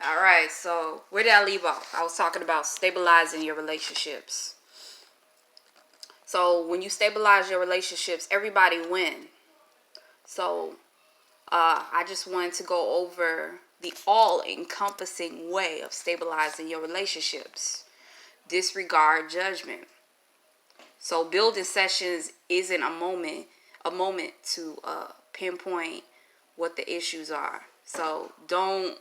All right, so where did I leave off? I was talking about stabilizing your relationships. So when you stabilize your relationships, everybody win. So I just wanted to go over the all-encompassing way of stabilizing your relationships. Disregard judgment. So building sessions isn't a moment to pinpoint what the issues are. So don't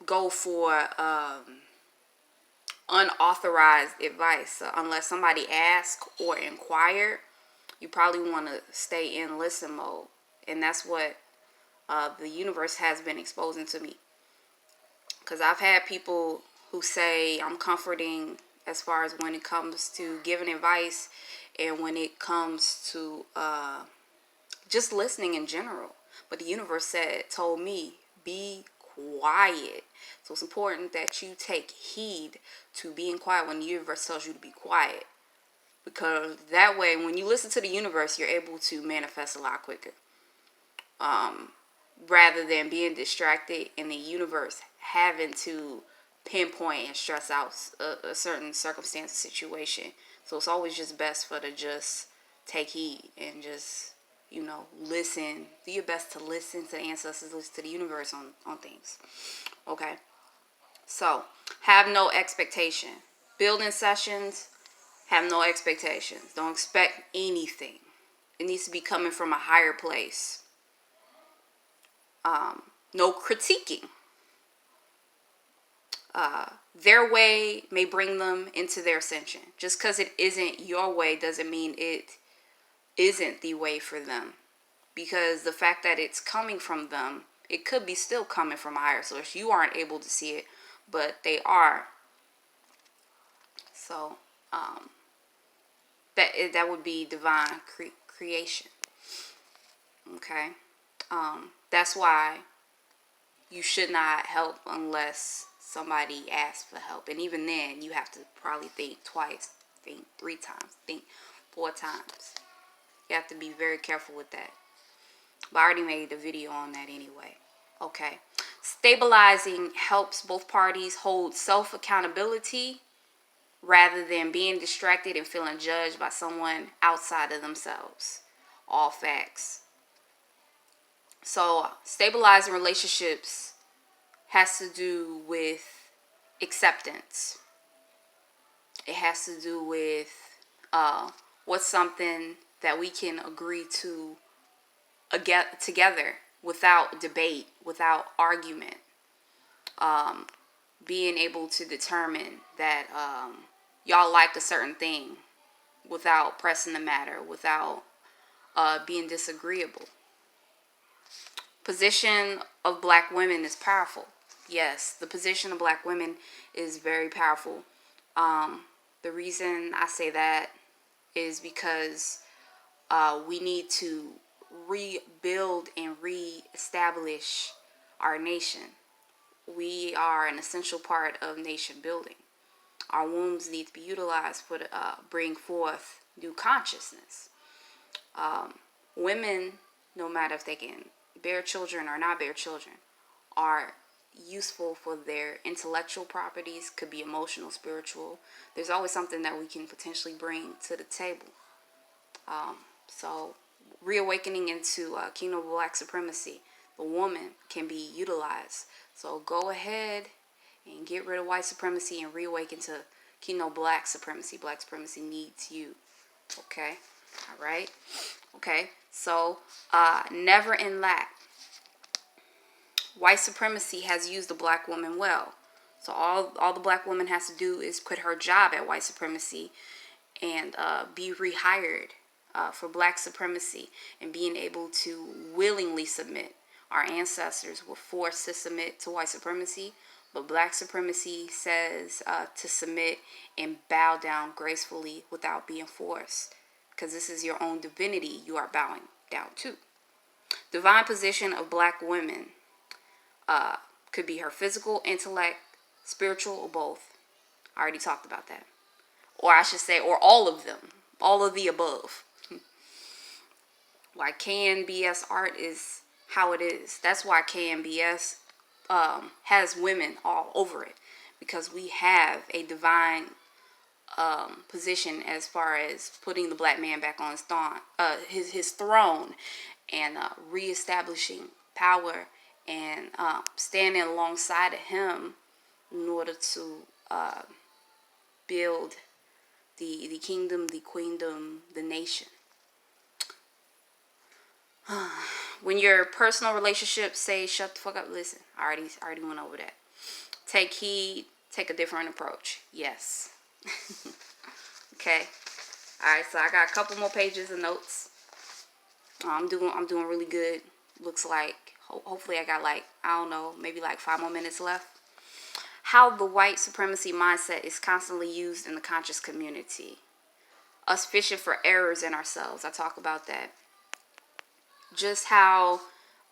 go for unauthorized advice. So unless somebody asks or inquire, you probably want to stay in listen mode. And that's what the universe has been exposing to me. Because I've had people who say I'm comforting as far as when it comes to giving advice and when it comes to just listening in general. But the universe told me, be quiet. So it's important that you take heed to being quiet when the universe tells you to be quiet. Because that way, when you listen to the universe, you're able to manifest a lot quicker. Rather than being distracted in the universe having to pinpoint and stress out a certain circumstance or situation. So it's always just best for to just take heed and just, listen. Do your best to listen to the ancestors, listen to the universe on things. Okay. So have no expectation. Building sessions, have no expectations. Don't expect anything. It needs to be coming from a higher place. No critiquing. Their way may bring them into their ascension. Just because it isn't your way doesn't mean it isn't the way for them. Because the fact that it's coming from them, it could be still coming from a higher source. You aren't able to see it, but they are. So that would be divine creation. Okay. That's why you should not help unless somebody asks for help. And even then, you have to probably think twice, think 3 times, think 4 times. You have to be very careful with that. But I already made a video on that anyway. Okay. Stabilizing helps both parties hold self-accountability rather than being distracted and feeling judged by someone outside of themselves. All facts. So stabilizing relationships has to do with acceptance. It has to do with what's something that we can agree to together without debate, without argument. Being able to determine that y'all like a certain thing without pressing the matter, without being disagreeable. Position of black women is powerful. Yes, the position of black women is very powerful. The reason I say that is because we need to rebuild and reestablish our nation. We are an essential part of nation building. Our wombs need to be utilized for bring forth new consciousness. Women, no matter if they can bear children or not bear children, are useful for their intellectual properties, could be emotional, spiritual. There's always something that we can potentially bring to the table. So reawakening into Kingdom of Black Supremacy, the woman can be utilized. So go ahead and get rid of white supremacy and reawaken to Kingdom of Black Supremacy. Black supremacy needs you. Okay? All right? Okay? So never in lack. White supremacy has used the black woman well. So all the black woman has to do is quit her job at white supremacy and be rehired for black supremacy and being able to willingly submit. Our ancestors were forced to submit to white supremacy, but black supremacy says to submit and bow down gracefully without being forced, because this is your own divinity you are bowing down to. Divine position of black women could be her physical, intellect, spiritual, or both. I already talked about that. Or I should say, or all of them. All of the above. Why KNBS art is how it is. That's why KNBS has women all over it, because we have a divine position as far as putting the black man back on his throne, and reestablishing power, and standing alongside of him in order to build the kingdom, the queendom, the nation. When your personal relationships say shut the fuck up, listen, I already went over that. Take heed, take a different approach. Yes. Okay. Alright, so I got a couple more pages of notes. I'm doing really good. Looks like hopefully I got like, I don't know, maybe like 5 more minutes left. How the white supremacy mindset is constantly used in the conscious community. Us fishing for errors in ourselves. I talk about that. Just how,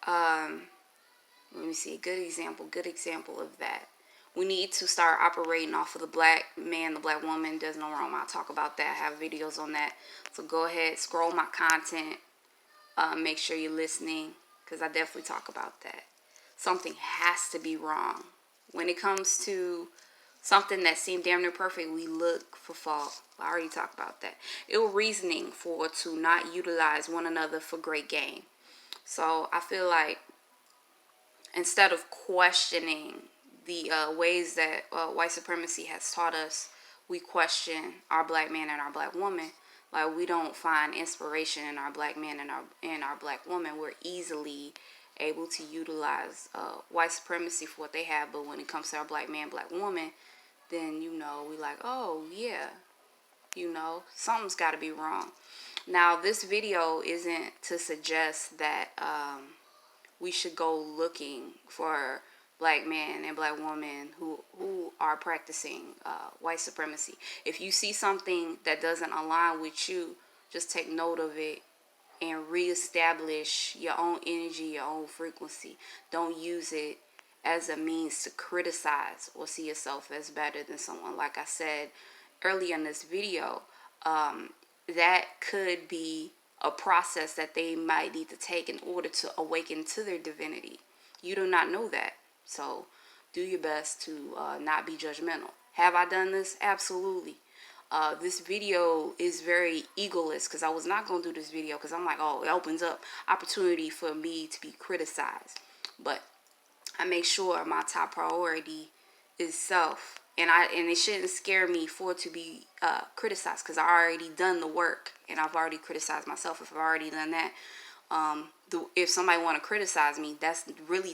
let me see, good example of that. We need to start operating off of the black man, the black woman. There's no wrong. I'll talk about that. I have videos on that. So go ahead, scroll my content. Make sure you're listening, because I definitely talk about that. Something has to be wrong. When it comes to something that seemed damn near perfect, we look for fault. I already talked about that. Ill reasoning for to not utilize one another for great gain. So I feel like instead of questioning the ways that white supremacy has taught us, we question our black man and our black woman. Like, we don't find inspiration in our black man and our black woman. We're easily able to utilize white supremacy for what they have, but when it comes to our black man, black woman, then we like, oh yeah, something's got to be wrong. Now, this video isn't to suggest that we should go looking for black men and black women who are practicing white supremacy. If you see something that doesn't align with you, just take note of it and reestablish your own energy, your own frequency. Don't use it as a means to criticize or see yourself as better than someone. Like I said earlier in this video, that could be a process that they might need to take in order to awaken to their divinity. You do not know that. So do your best to not be judgmental. Have I done this? Absolutely. This video is very egoless, because I was not going to do this video because I'm like, oh, it opens up opportunity for me to be criticized. But I make sure my top priority is self. And it shouldn't scare me for it to be criticized, because I already done the work and I've already criticized myself. If I've already done that, if somebody want to criticize me, that's really